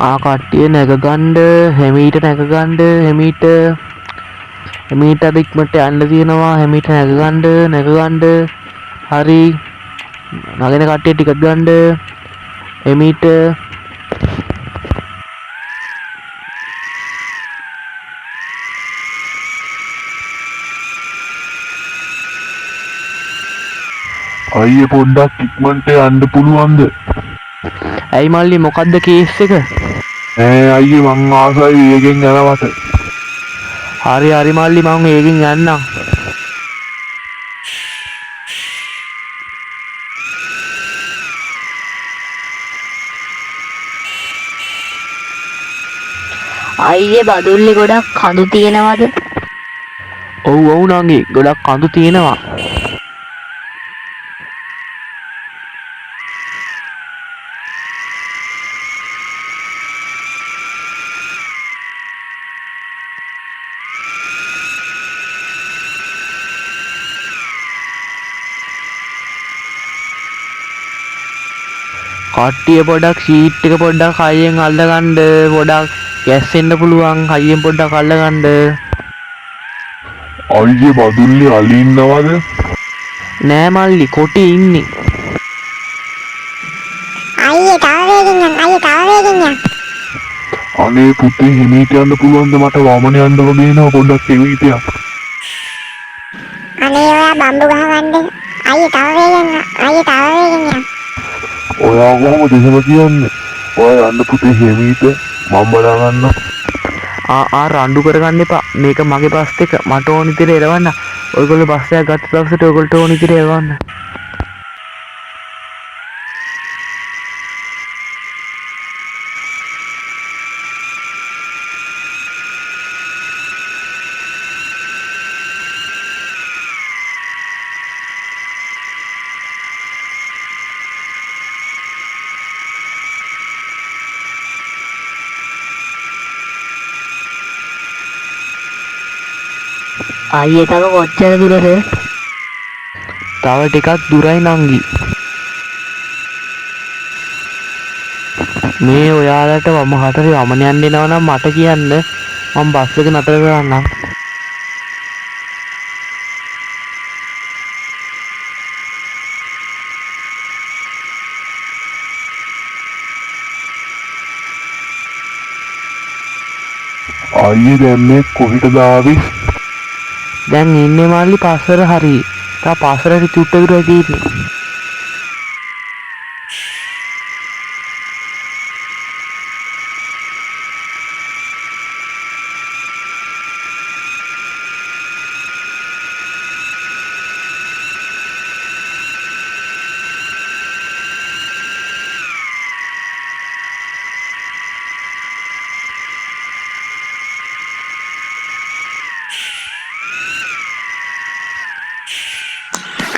කට්ටිය නැගගන්න හෙමීට නැගගන්න හෙමීට අද ඉක්මනට යන්න තියෙනවා හෙමීට නැගගන්න හරි නගින කට්ටිය ටිකට් ගන්න හෙමීට අයියේ පොඩ්ඩක් ඉක්මනට යන්න පුළුවන්ද? ඇයි මල්ලි මොකද්ද කේස් එක? අයියේ මං ආසයි වේගෙන් යනවට. හරි මල්ලි මං වේගෙන් යන්නම්. අයියේ බදුල්ලේ ගොඩක් කඳු තියෙනවද? ඔව් නංගි ගොඩක් කඳු තියෙනවා. කට්ටිය පොඩක් ෂීට් එක පොඩ්ඩක් හයියෙන් අල්ලගන්න පොඩක් ගැස්සෙන්න පුළුවන් හයියෙන් පොඩ්ඩක් අල්ලගන්න. අයියේ බදුල්ලේ අලි ඉන්නවද? නෑ මල්ලි කොටි ඉන්නේ. අයියේ තව වේගෙන් යන්න. අනේ පුතේ හිමීට යන්න පුළුවන්ද? මට වමන යන්න වගේ නෝ පොඩ්ඩක් හිමීට යන්න. අනේ ඔයා බම්බු ගහගන්න. අයියේ තව වේගෙන් යන්න. ඔයා කොහොමද එහෙම කියන්නේ? ඔයා යන්න පුතේ හිමීට මම බලා ගන්න. රණ්ඩු කරගන්න එපා. මේක මගේ බස් එක. මට ඕන විදිහට එලවන්න. ඔයගොල්ලෝ බස් එකක් ගත්ත දවසට ඔයගොල්ලෝ ඕන විදිහට එලවන්න. අයියේ තව කොච්චර දුරද? තව ටිකක් දුරයි නංගි. මේ ඔයාලට වම හතරේ වමන යන්න එනවා නම් මට කියන්න මම බස් එක නතර කරන්නම්. අයියේ දැන් මේ කොහෙටද ආවේ? දැන් ඉන්නේ මල්ලි පස්සර හරි. තා පස්සරට චුට්ට දුරයි තියෙන්නේ.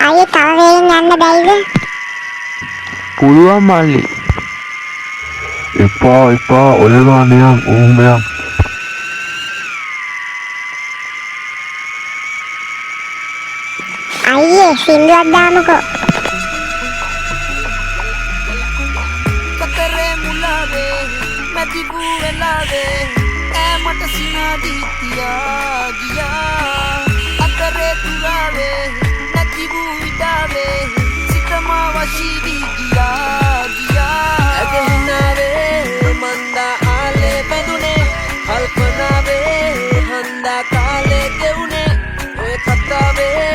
අයියේ තව වේගෙන් යන්න බැයිද? පුළුවන් මල්ලි. එපා ඔයලා නියම් ඔහොම යම්. අයියේ සින්දුවක් දාමුකෝ. කතරේ මුලාවේ මැදිබු වෙලාවේ ඈ මට සිනාදී තියා ගියා අතරේ තුරාවේ නැතිබු ඉඩාවේ සිතමා වශී වී ගියා ඇගෙනාවේ මන්දා ආලේ බැඳුනේ කල්පනාවේ හන්දා කාලේ ගෙවුනේ ඔය කතාවේ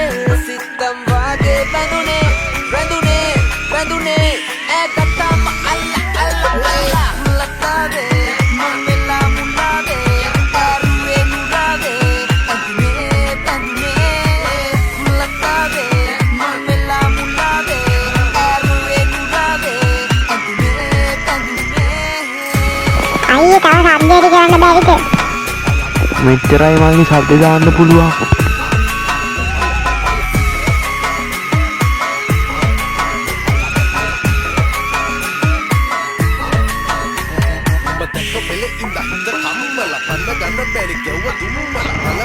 සිතම් වාගේ බැඳුනේ වැඳුනේ ඈ කතාම අල්ලා මුලතාවේ මංගලා මුලාවේ ආරුවේ නුරාවේ අදුනේ මුලතාවේ මංගලා මුලාවේ ආරුවේ නුරාවේ අදුනේ අයියේ තව සබ්දයට කරන්න බැරිද? මෙච්චරයි මල්ලි ශබ්ද දාන්න පුළුවන්.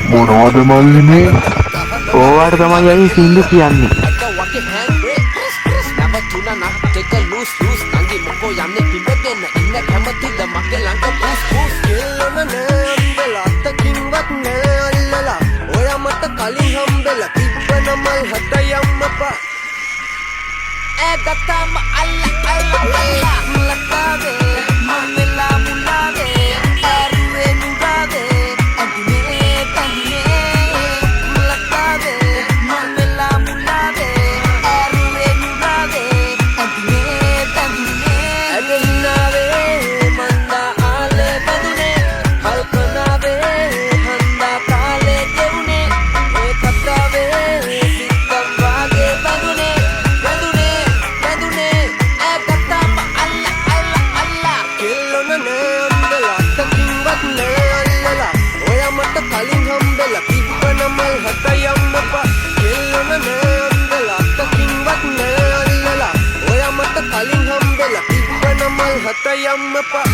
මොනවද මල්ලි මේ? ඕවට තමයි අයියේ සින්දු කියන්නේ. Never tuna na take a loose nangi moko yamne himben inna kamathi da make මගේ ළඟ පුස් පුස් කෙල්ලොන නෑ අම්බෙලා අත්තකින්වත් නෑ අල්ලලා ඔයා මට කලින් හම්බෙලා තිබ්බන මල් හත යම්මපා ගත්තාම අල්ලා මුලකාවේ මම වෙලා මුලාවේ ඇරුවේ නුරාවේ ඇදුනේ පැන්නේ මුලකාවේ මම වෙලා මුලාවේ ඇරුවේ නුරාවේ ඇදුනේ පැන්නේ ඇගෙන්නාවේ මන්දා ආලේ බඳුනේ කල්පනාවේ හන්දා කාලේ ගෙවුනේ ඒ කතාවේ සිත්තම් වාගේ බඳුනේ කලින් හම්බෙලා තිබ්බන මල් හත යම්මපා කෙල්ලොන නෑ අම්බෙලා අත්තකින්වත් නෑ අල්ලලා ඔයා මට කලින් හම්බෙලා තිබ්බන මල් හත යම්මපා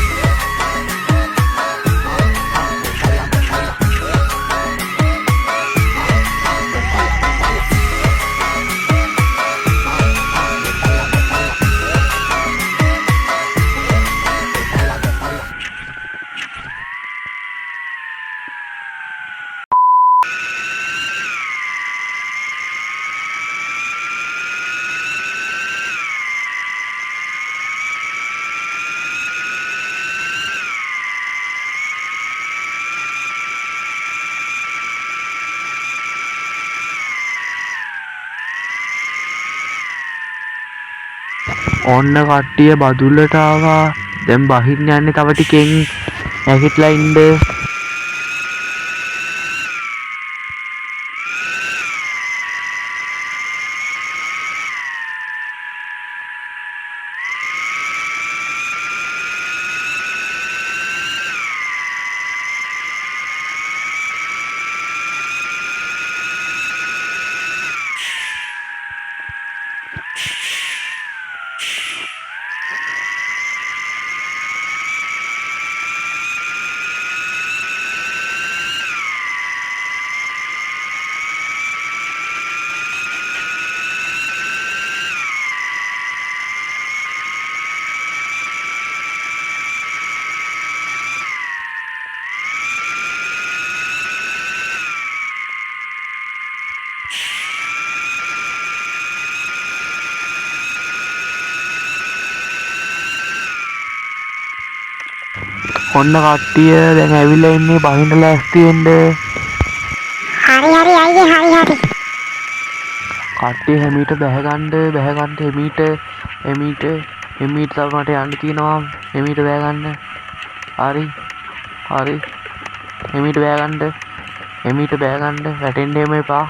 ඔන්න කට්ටිය බදුල්ලට ආවා. දැන් බහින්න යන්නේ තව ටිකෙන්. නැගිටලා ඉන්න. ඔන්න කට්ටිය දැන් ඇවිල්ලා ඉන්නේ බහින්න ලෑස්ති වෙන්න. හරි අයියේ හරි. කට්ටිය හැමීට බැහැ ගන්න හැමීට තව මට යන්න තියෙනවා. හැමීට බැහැ ගන්න. හරි. හැමීට බැහැ ගන්න. වැටෙන්න එම එපා.